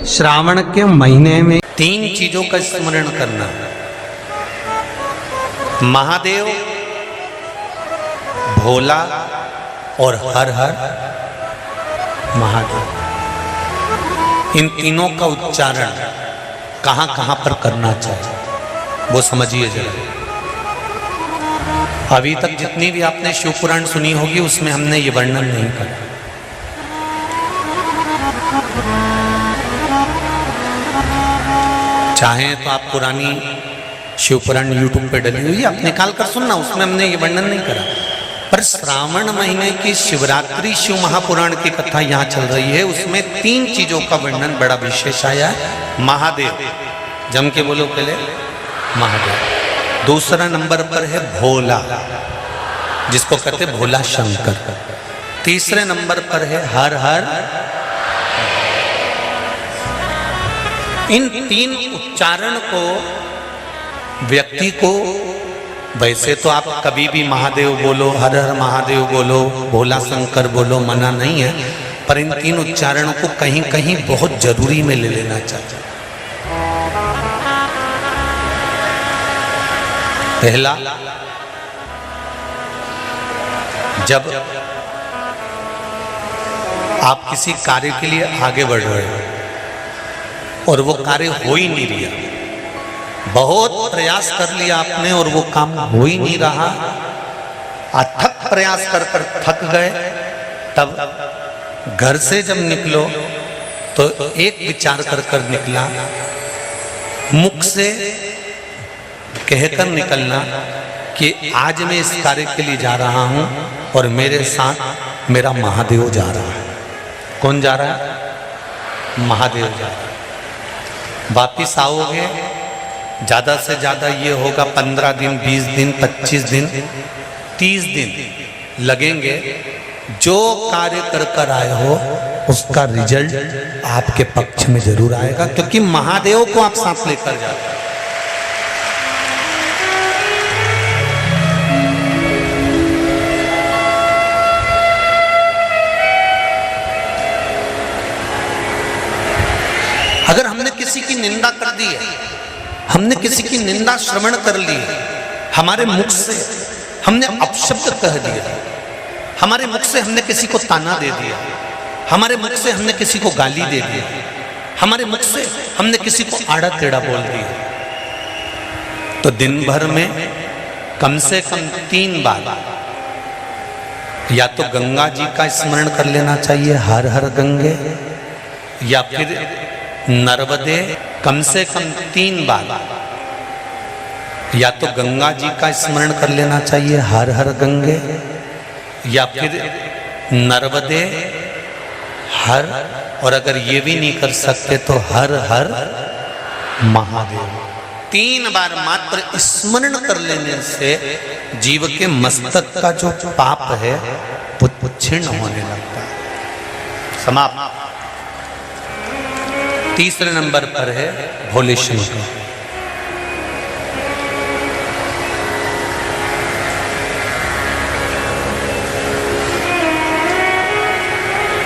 श्रावण के महीने में 3 चीजों का स्मरण करना। महादेव, भोला और हर हर महादेव। इन तीनों का उच्चारण कहां कहां पर करना चाहिए वो समझिए जरा। अभी तक जितनी भी आपने शिव पुराण सुनी होगी उसमें हमने ये वर्णन नहीं करा। चाहे तो आप पुरानी शिव पुराण यूट्यूब पे डली हुई आप निकाल कर सुनना, उसमें हमने ये वर्णन नहीं करा। पर श्रावण महीने की शिवरात्रि शिव महापुराण की कथा यहाँ चल रही है, उसमें 3 चीजों का वर्णन बड़ा विशेष आया है। महादेव, जम के बोलो पहले महादेव। दूसरा नंबर पर है भोला, जिसको कहते भोला शंकर। तीसरे नंबर पर है हर हर। इन 3 उच्चारण को व्यक्ति को, वैसे तो आप कभी भी महादेव बोलो, हर हर महादेव बोलो, भोला शंकर बोलो, मना नहीं है, पर इन 3 उच्चारणों को कहीं कहीं बहुत जरूरी में ले लेना चाहिए। पहला, जब आप किसी कार्य के लिए आगे बढ़ रहे हो और वो कार्य हो ही नहीं रहा, बहुत प्रयास कर लिया आपने और वो काम हो ही नहीं रहा, अथक प्रयास कर कर थक गए, तब घर से जब निकलो तो एक विचार कर कर निकला, मुख से कहकर निकलना कि आज मैं इस कार्य के लिए जा रहा हूं और मेरे साथ मेरा महादेव जा रहा है। कौन जा रहा है? महादेव जा रहा है। वापिस आओगे, ज्यादा से ज्यादा ये होगा 15 दिन, 20 दिन, 25 दिन, 30 दिन लगेंगे। जो कार्य कर कर आए हो उसका रिजल्ट आपके पक्ष में जरूर आएगा, क्योंकि महादेव को आप साथ लेकर जाते हैं। अगर हमने किसी की निंदा कर दी है, हमने किसी की निंदा श्रवण कर ली है, हमारे मुख से हमने अपशब्द कह दिया, हमारे मुख से हमने किसी को ताना दे दिया, हमारे मुख से हमने किसी को गाली दे दी, हमारे मुख से हमने किसी को आड़ा टेढ़ा बोल दिया, तो दिन भर में कम से कम 3 बार या तो गंगा जी का स्मरण कर लेना चाहिए, हर हर गंगे, या फिर नर्मदे, कम से कम 3 बार या तो गंगा जी का स्मरण कर लेना चाहिए, हर हर गंगे, या फिर नर्मदे हर, और अगर ये भी नहीं कर सकते तो हर हर महादेव। 3 बार मात्र स्मरण कर लेने से जीव के मस्तक का जो पाप है वो क्षीण होने लगता है, समाप्त। तीसरे नंबर पर है भोले शंकर।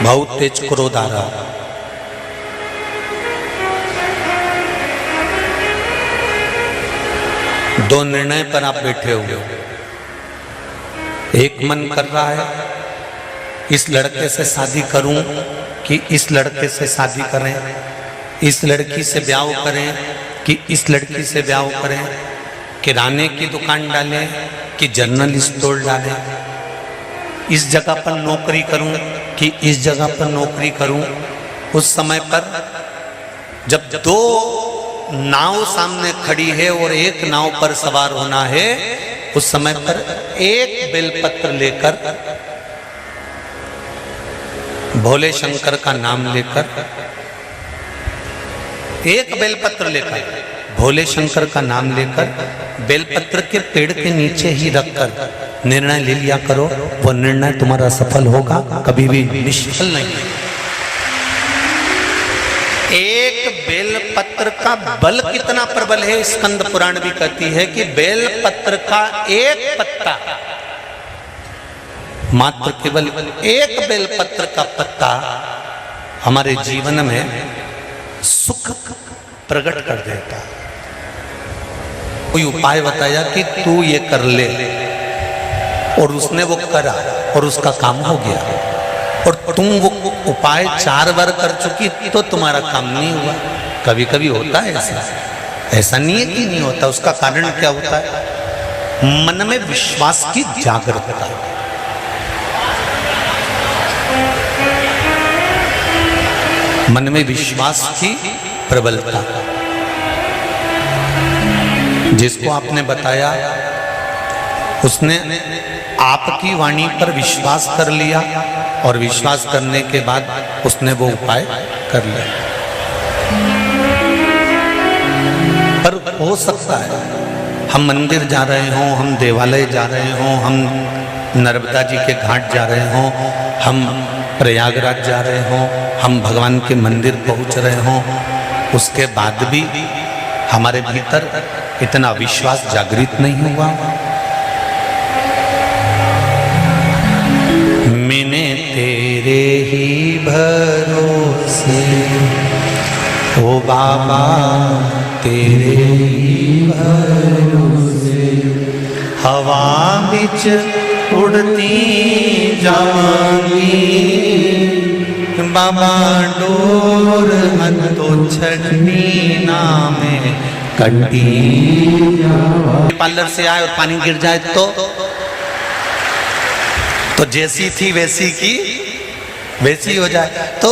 बहुत तेज क्रोध आ रहा, दो निर्णय पर आप बैठे हुए हो। एक मन कर रहा है इस लड़के से शादी करूं कि इस लड़के से शादी करें, इस लड़की से ब्याह करें कि इस लड़की से ब्याह करें, किराने की दुकान डालें कि जनरल स्टोर डालें, इस जगह पर नौकरी करूं कि इस जगह पर नौकरी करूं। उस समय पर जब 2 नाव सामने खड़ी है और एक नाव पर सवार होना है, उस समय पर एक बेलपत्र लेकर, भोले शंकर का नाम लेकर, एक बेलपत्र लेकर, भोले शंकर का नाम लेकर, बेलपत्र के पेड़ के नीचे ही रखकर निर्णय ले लिया करो, वो निर्णय तुम्हारा सफल होगा, कभी भी निष्फल नहीं। एक बेलपत्र का बल कितना प्रबल है, स्कंद पुराण भी कहती है कि बेलपत्र का एक पत्ता, मात्र केवल एक बेलपत्र का पत्ता हमारे जीवन में सुख प्रकट कर देता है। कोई उपाय बताया कि तू ये कर ले, और उसने वो करा और उसका काम हो गया, और तुम वो उपाय 4 बार कर चुकी तो तुम्हारा काम नहीं हुआ। कभी कभी होता है ऐसा, ऐसा नहीं है कि नहीं होता। उसका कारण क्या होता है? मन में विश्वास की जागरूकता, मन में विश्वास की प्रबलता। जिसको आपने बताया उसने आपकी वाणी पर विश्वास कर लिया, और विश्वास करने के बाद उसने वो उपाय कर लिया। पर हो सकता है हम मंदिर जा रहे हों, हम देवालय जा रहे हों, हम नर्मदा जी के घाट जा रहे हों, हम प्रयागराज जा रहे हों, हम भगवान के मंदिर पहुंच रहे हों, उसके बाद भी हमारे भीतर इतना विश्वास जागृत नहीं हुआ। मैंने तेरे ही भरोसे, ओ बाबा तेरे ही भरोसे, हवा बिच उड़ती जाऊंगी, बाबा डोर हथो छड़नी ना में कटी। पार्लर से आए और पानी गिर जाए तो जैसी थी वैसी की वैसी हो जाए। तो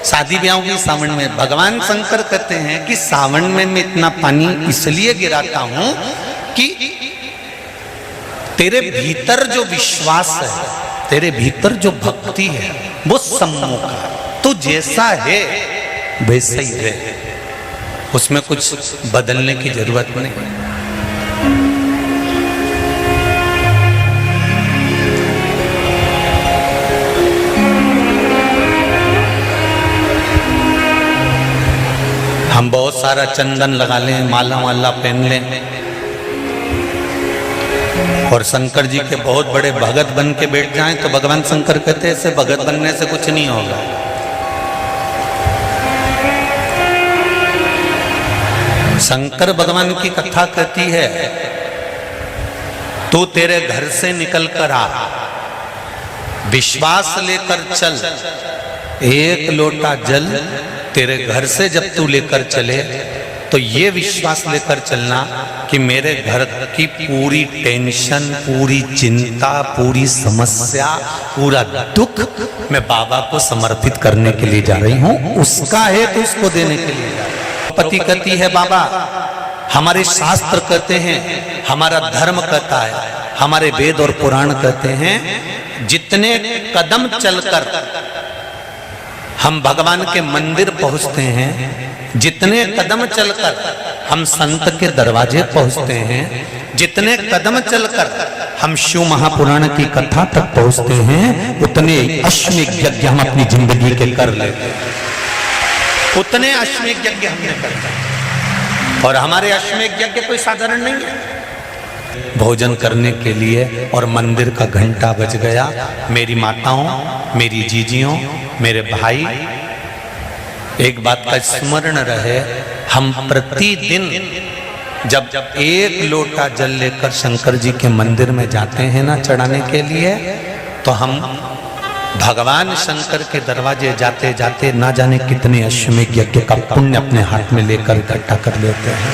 शादी ब्याह की सावन में भगवान शंकर कहते हैं कि सावन में मैं इतना पानी इसलिए गिराता हूं कि तेरे भीतर जो विश्वास है, तेरे भीतर जो भक्ति है, वो सम्मुख है। तो जैसा है वैसा ही रहे, उसमें कुछ बदलने की जरूरत नहीं। हम बहुत सारा चंदन लगा लें, माला वाला पहन लें, और शंकर जी के बहुत बड़े भगत बन के बैठ जाएं, तो भगवान शंकर कहते हैं ऐसे भगत बनने से कुछ नहीं होगा। शंकर भगवान की कथा कहती है, तू तेरे घर से निकल कर आ, विश्वास लेकर चल, एक लोटा जल तेरे घर से जब तू लेकर चले तो ये विश्वास लेकर चलना कि मेरे घर की पूरी टेंशन, पूरी चिंता, पूरी समस्या, पूरा दुख मैं बाबा को समर्पित करने के लिए जा रही हूं, उसका है तो उसको देने के लिए जा रही हूं। पति कहती है बाबा, हमारे शास्त्र कहते हैं, हमारा धर्म कहता है, हमारे वेद और पुराण कहते हैं, जितने कदम चलकर हम भगवान के मंदिर पहुंचते हैं, जितने कदम चलकर हम संत के दरवाजे पहुंचते हैं, जितने कदम चलकर हम शिव महापुराण की कथा तक पहुंचते हैं, उतने अश्वमेध यज्ञ हम अपनी जिंदगी के कर लेते हैं, उतने अश्वमेध यज्ञ हमने करते हैं। और हमारे अश्वमेध यज्ञ कोई साधारण नहीं है। भोजन करने के लिए और मंदिर का घंटा बज गया। मेरी माताओं, मेरी जीजियों, मेरे भाई, एक बात का स्मरण रहे, हम प्रतिदिन जब एक लोटा जल लेकर शंकर जी के मंदिर में जाते हैं ना चढ़ाने के लिए, तो हम भगवान शंकर के दरवाजे जाते जाते ना जाने कितने अश्वमेध यज्ञ का पुण्य अपने हाथ में लेकर इकट्ठा कर लेते हैं।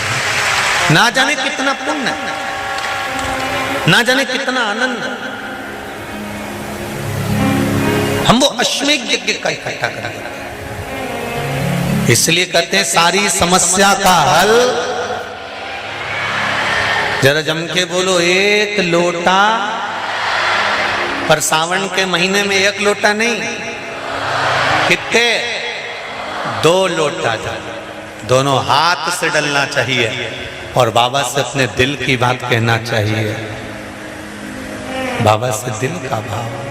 ना जाने कितना पुण्य, ना जाने कितना आनंद हम वो अश्वमेध यज्ञ का इकट्ठा कर लेते हैं। इसलिए कहते हैं सारी समस्या का हल, जरा जम के बोलो, एक लोटा। पर सावन के महीने में एक लोटा नहीं, कितने? 2 लोटा जल, दोनों हाथ से डलना चाहिए और बाबा से अपने दिल की बात कहना चाहिए। बाबा से दिल का भाव।